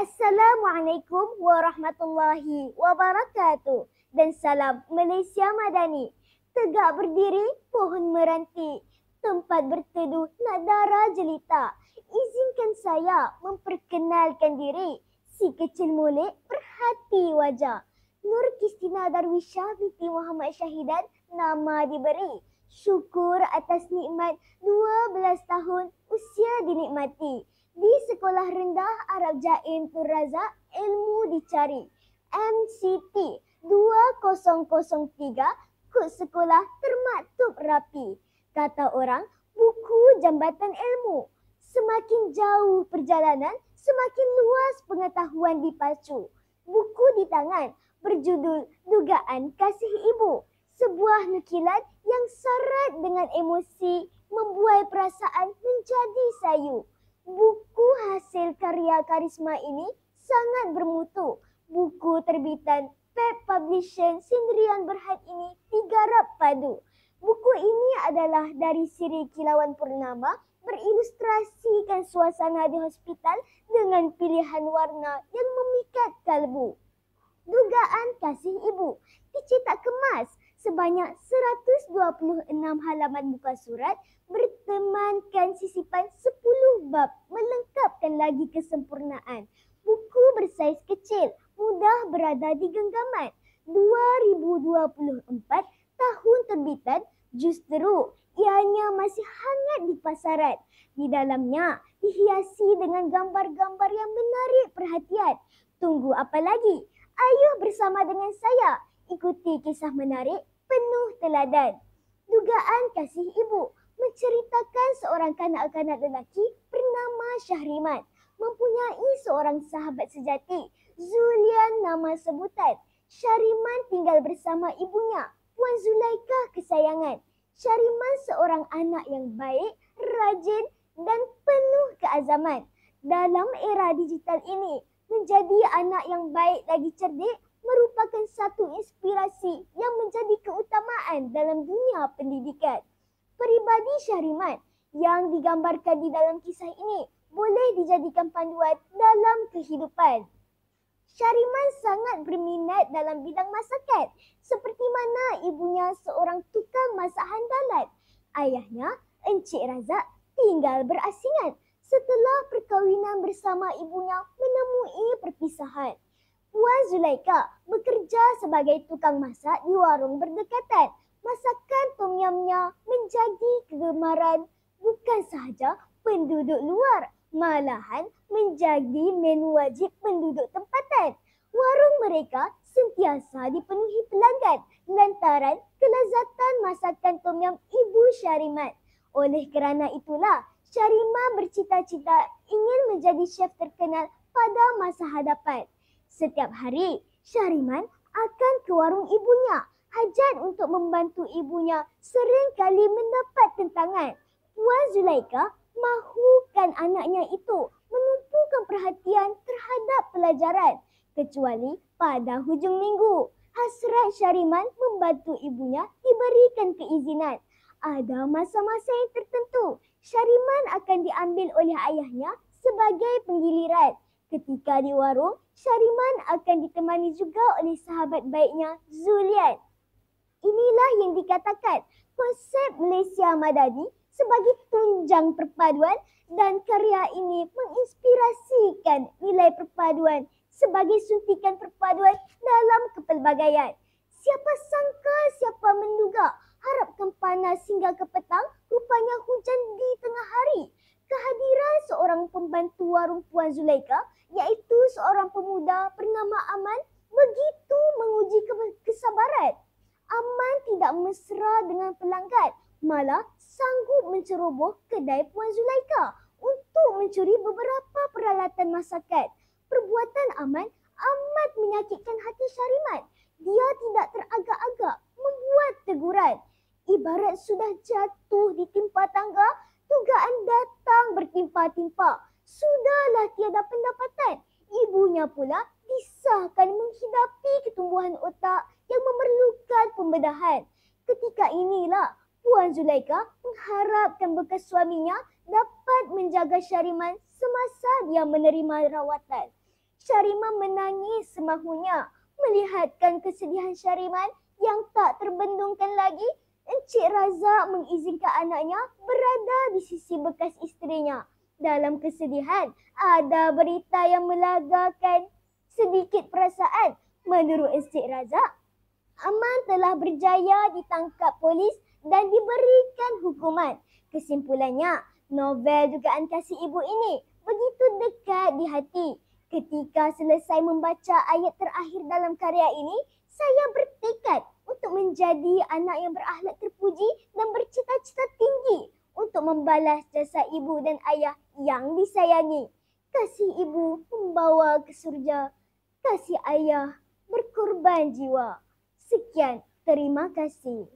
Assalamualaikum warahmatullahi wabarakatuh dan salam Malaysia Madani. Tegak berdiri pohon meranti, tempat berteduh nadara jelita. Izinkan saya memperkenalkan diri, si kecil molek berhati wajah. Nur Kristina Darwisha binti Muhammad Syahidan nama diberi. Syukur atas nikmat 12 tahun usia dinikmati. Di Sekolah Rendah Arab Jain Tun Razak, ilmu dicari. MCT 2003, kod sekolah termaktub rapi. Kata orang, buku jambatan ilmu. Semakin jauh perjalanan, semakin luas pengetahuan dipacu. Buku di tangan berjudul Dugaan Kasih Ibu. Sebuah nukilan yang syarat dengan emosi, membuai perasaan menjadi sayu. Buku hasil karya karisma ini sangat bermutu. Buku terbitan Pep Publishing Sendirian Berhad ini digarap padu. Buku ini adalah dari siri Kilauan Purnama, berilustrasikan suasana di hospital dengan pilihan warna yang memikat kalbu. Dugaan Kasih Ibu dicetak kemas sebanyak 126 halaman muka surat, bertemankan sisipan 10 bab melengkapkan lagi kesempurnaan. Buku bersaiz kecil, mudah berada di genggaman. 2024 tahun terbitan, justru ianya masih hangat di pasaran. Di dalamnya dihiasi dengan gambar-gambar yang menarik perhatian. Tunggu apa lagi? Ayo bersama dengan saya ikuti kisah menarik penuh teladan. Dugaan Kasih Ibu menceritakan seorang kanak-kanak lelaki bernama Syahriman mempunyai seorang sahabat sejati, Zulian nama sebutan. Syahriman tinggal bersama ibunya, Puan Zulaikah kesayangan. Syahriman seorang anak yang baik, rajin dan penuh keazaman. Dalam era digital ini, menjadi anak yang baik lagi cerdik merupakan satu inspirasi yang menjadi keutamaan dalam dunia pendidikan. Peribadi Syahriman yang digambarkan di dalam kisah ini boleh dijadikan panduan dalam kehidupan. Syahriman sangat berminat dalam bidang masakan, seperti mana ibunya seorang tukang masak handalan. Ayahnya, Encik Razak, tinggal berasingan setelah perkahwinan bersama ibunya menemui perpisahan. Puan Zulaikah bekerja sebagai tukang masak di warung berdekatan. Masakan tom yamnya menjadi kegemaran bukan sahaja penduduk luar, malahan menjadi menu wajib penduduk tempatan. Warung mereka sentiasa dipenuhi pelanggan lantaran kelezatan masakan tom yam ibu Syahriman. Oleh kerana itulah, Syahriman bercita-cita ingin menjadi chef terkenal pada masa hadapan. Setiap hari, Syahriman akan ke warung ibunya. Hajat untuk membantu ibunya sering kali mendapat tentangan. Puan Zulaikah mahukan anaknya itu menumpukan perhatian terhadap pelajaran, kecuali pada hujung minggu. Hasrat Syahriman membantu ibunya diberikan keizinan. Ada masa-masa yang tertentu, Syahriman akan diambil oleh ayahnya sebagai penggiliran. Ketika di warung, Syahriman akan ditemani juga oleh sahabat baiknya Zulian. Inilah yang dikatakan konsep Malaysia Madani sebagai tunjang perpaduan, dan karya ini menginspirasikan nilai perpaduan sebagai suntikan perpaduan dalam kepelbagaian. Siapa sangka, siapa menduga, harapkan panas hingga ke petang, rupanya hujan di tengah hari. Kehadiran seorang pembantu warung Puan Zulaikah, iaitu seorang pemuda bernama Aman, begitu menguji kesabaran. Aman tidak mesra dengan pelanggan, malah sanggup menceroboh kedai Puan Zulaikah untuk mencuri beberapa peralatan masakan. Perbuatan Aman amat menyakitkan hati Syahriman. Dia tidak teragak-agak membuat teguran. Ibarat sudah jatuh ditimpa tangga, dugaan datang bertimpa-timpa. Sudahlah tiada pendapatan. Ibunya pula disahkan menghidapi ketumbuhan otak yang memerlukan pembedahan. Ketika inilah Puan Zulaikah mengharapkan bekas suaminya dapat menjaga Syahriman semasa dia menerima rawatan. Syariman menangis semahunya. Melihatkan kesedihan Syariman yang tak terbendungkan lagi, Encik Razak mengizinkan anaknya berada di sisi bekas isterinya. Dalam kesedihan, ada berita yang melagakan sedikit perasaan. Menurut Encik Razak, Aman telah berjaya ditangkap polis dan diberikan hukuman. Kesimpulannya, novel dugaan kasih ibu ini begitu dekat di hati. Ketika selesai membaca ayat terakhir dalam karya ini, saya bertekad untuk menjadi anak yang berakhlak terpuji dan bercita-cita tinggi untuk membalas jasa ibu dan ayah yang disayangi. Kasih ibu membawa ke surga, kasih ayah berkorban jiwa. Sekian, terima kasih.